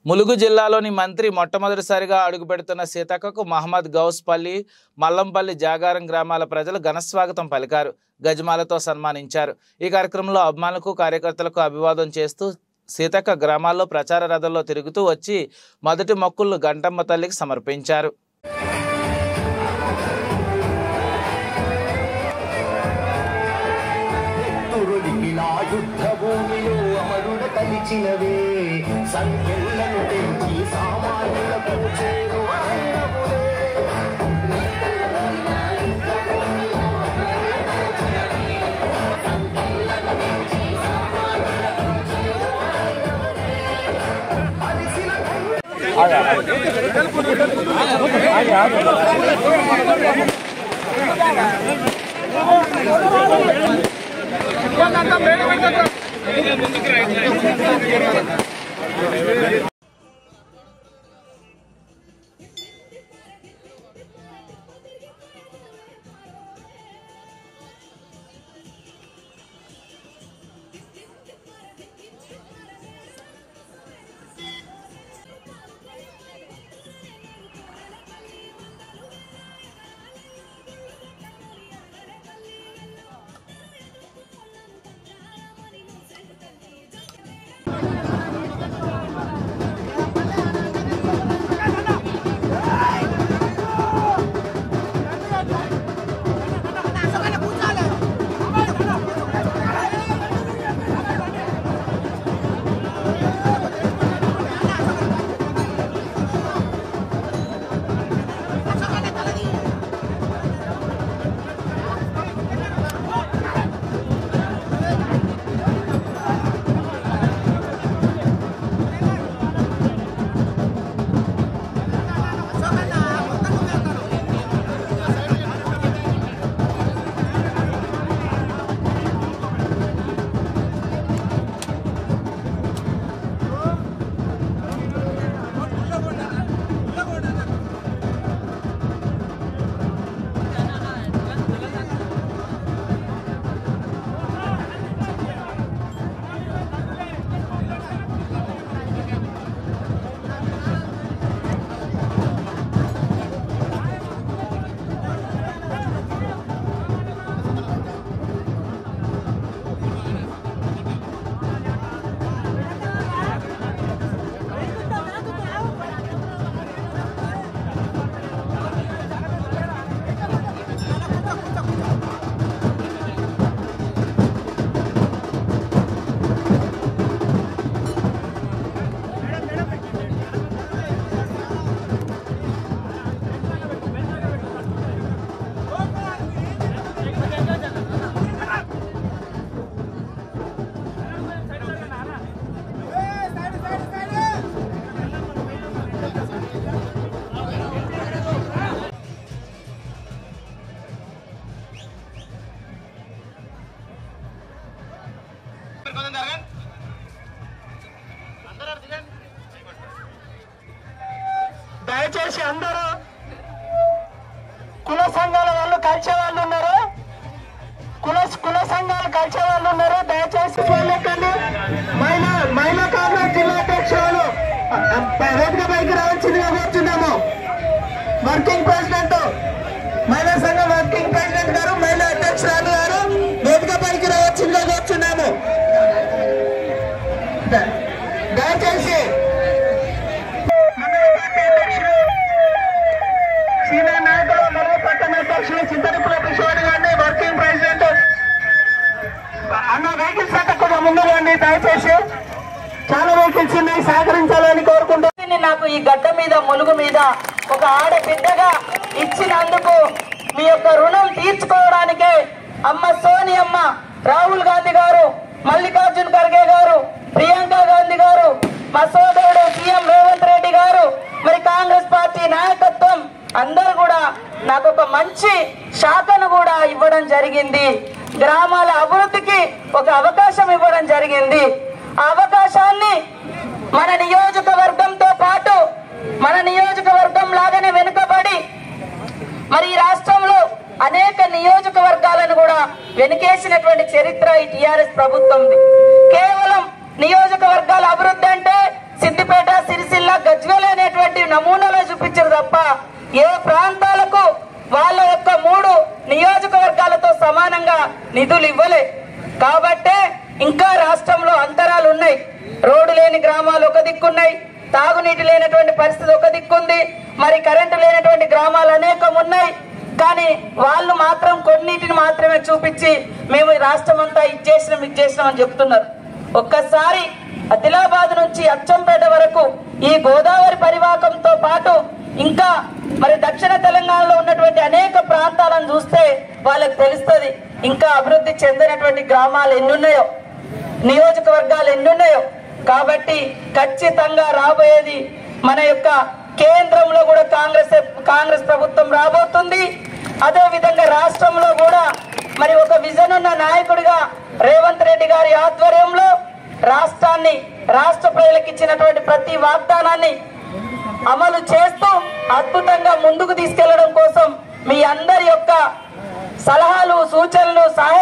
ములుగు జిల్లాలోని మంత్రి మొట్టమొదటిసారిగా అడుగుపెడుతున్న సీతక్కకు మహమ్మద్ గౌస్పల్లి, మల్లంపల్లి, జాగారం గ్రామాల ప్రజలు ఘనస్వాగతం పలికారు. గజమాలతో సన్మానించారు. ఈ కార్యక్రమంలో అభిమానులకు, కార్యకర్తలకు అభివాదం చేస్తూ సీతక్క గ్రామాల్లో ప్రచార రథంలో తిరుగుతూ వచ్చి మొదటి మొక్కులు గంటమ్మ తల్లికి సమర్పించారు. దయచేసి అందరూ కుల సంఘాల వాళ్ళు కలిసే వాళ్ళు ఉన్నారు, కుల సంఘాలు కలిసే వాళ్ళు ఉన్నారు. దయచేసి మహిళా కాంగ్రెస్ జిల్లా అధ్యక్షులు వేదిక పైకి రావాల్సిందిగా కోరుతున్నాము. వర్కింగ్ ప్రెసిడెంట్, మహిళా సంఘం వర్కింగ్ ప్రెసిడెంట్ గారు, మహిళా అధ్యక్షురాలు గారు వేదిక పైకి రావాల్సిందిగా కోరుతున్నాము. దయచేసి సీనియర్ నాయకులు మరియు పట్టణ అధ్యక్షులు చింతనపుల కిషోర్ గారిని, వర్కింగ్ ప్రెసిడెంట్ అన్న వెహికల్స్ అంటే కొంచెం ముందు రండి. దయచేసి చాలా వెహికల్స్ ఉన్నాయి, సహకరించాలని కోరుకుంటున్నాను. నాకు ఈ గడ్డ మీద, ములుగు మీద ఒక ఆడబిడ్డగా ఇచ్చినందుకు మీ యొక్క రుణం తీర్చుకోవడానికే అమ్మ సోనియమ్మ, రాహుల్ గాంధీ గారు, మల్లికార్జున్ ఖర్గే గారు, ప్రియాంక గాంధీ గారు, మా సోదరుడు సీఎం రేవంత్ రెడ్డి గారు, మరి కాంగ్రెస్ పార్టీ నాయకత్వం అందరూ కూడా నాకు ఒక మంచి శాఖను కూడా ఇవ్వడం జరిగింది. గ్రామాల అభివృద్ధికి ఒక అవకాశం ఇవ్వడం జరిగింది. ఆ అవకాశాన్ని మన నియోజకవర్గంతో పాటు, మన నియోజకవర్గం లాగానే వెనుకబడి మరి ఈ రాష్ట్రంలో అనేక నియోజకవర్గాలను కూడా వెనుకేసినటువంటి చరిత్ర ఈ టీఆర్ఎస్ ప్రభుత్వంది. కేవలం నియోజకవర్గాల అభివృద్ధి అంటే సిద్దిపేట, సిరిసిల్ల నమూనాలో చూపించారు తప్ప ఏ ప్రాంతాలకు వాళ్ళ యొక్క 3 నియోజకవర్గాలతో సమానంగా నిధులు ఇవ్వలే. కాబట్టే ఇంకా రాష్ట్రంలో అంతరాలు ఉన్నాయి. రోడ్డు లేని గ్రామాలు ఒక దిక్కున్నాయి, తాగునీటి లేనటువంటి పరిస్థితి ఒక దిక్కుంది, మరి కరెంటు లేనటువంటి గ్రామాలు అనేకం ఉన్నాయి. కానీ వాళ్ళు మాత్రం కొన్నిటిని మాత్రమే చూపించి మేము రాష్ట్రం అంతా ఇచ్చేసినాం అని చెప్తున్నారు. ఒక్కసారి ఆదిలాబాద్ నుంచి అచ్చంపేట వరకు ఈ గోదావరి పరివాహకంతో పాటు ఇంకా మరి దక్షిణ తెలంగాణలో ఉన్నటువంటి అనేక ప్రాంతాలను చూస్తే వాళ్ళకి తెలుస్తుంది ఇంకా అభివృద్ధి చెందినటువంటి గ్రామాలు ఎన్నున్నాయో, నియోజకవర్గాలు ఎన్నున్నాయో. కాబట్టి ఖచ్చితంగా రాబోయేది మన యొక్క కేంద్రంలో కూడా కాంగ్రెస్ ప్రభుత్వం రాబోతుంది. అదే విధంగా రాష్ట్రంలో కూడా మరి ఒక విజన్ ఉన్న నాయకుడిగా రేవంత్ రెడ్డి గారి ఆధ్వర్యంలో రాష్ట్ర ప్రజలకు ఇచ్చినటువంటి ప్రతి వాగ్దానాన్ని అమలు చేస్తూ అద్భుతంగా ముందుకు తీసుకెళ్లడం కోసం మీ అందరి యొక్క సలహాలు, సూచనలు, సహాయ